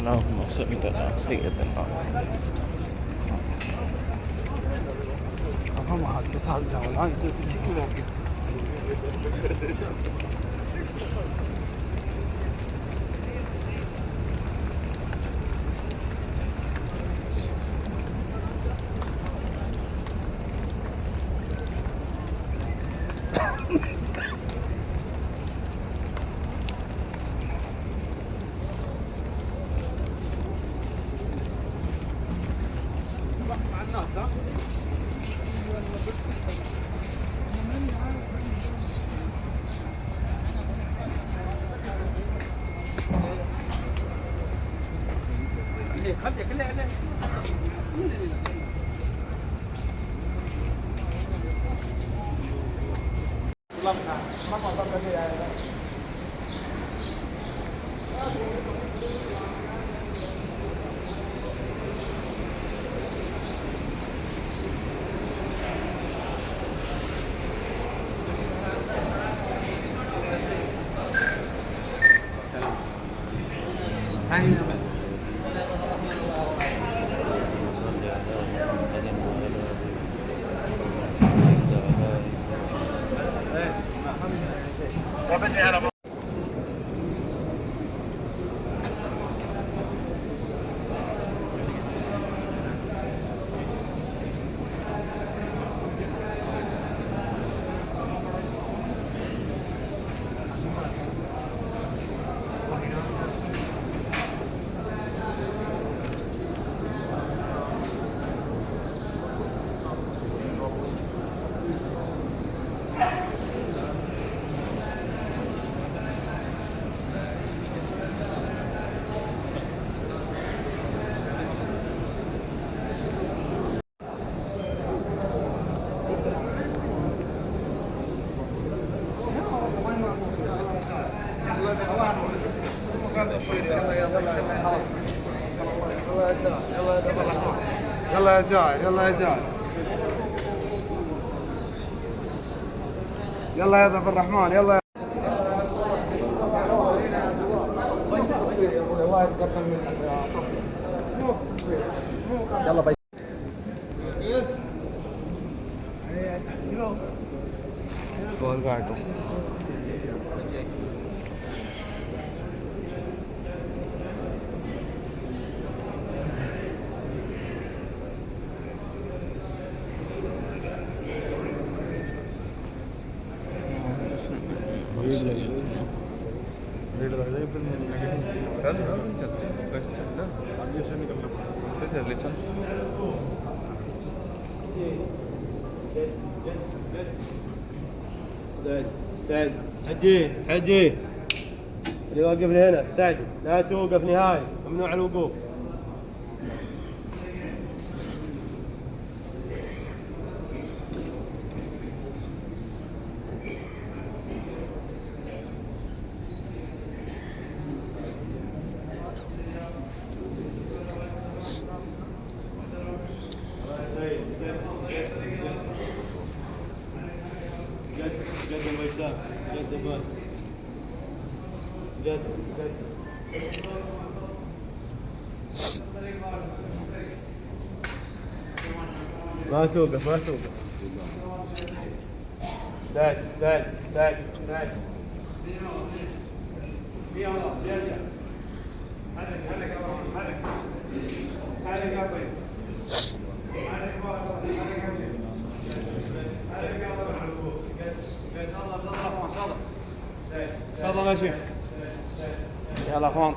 اللهم سيدنا سيدنا هم هاد بس هاد الجو الآن شكله موجود. مع الناس ها؟ خليه كله عليه. يلا يا زاهر يلا يا زاهر يلا يا ضيف الرحمن يلا الله يتقبل منك يا صفي يلا بس فوق قاعد استعد حجي حجي اللي واقف لي هنا استعد لا توقف نهائي ممنوع الوقوف قدم وجدان قدم قدم ما توقف ما توقف استعد استعد استعد استعد حرك حرك يا رب حرك حرك يا طيب حرك حرك يا رب يلا ماشي يلا اخوان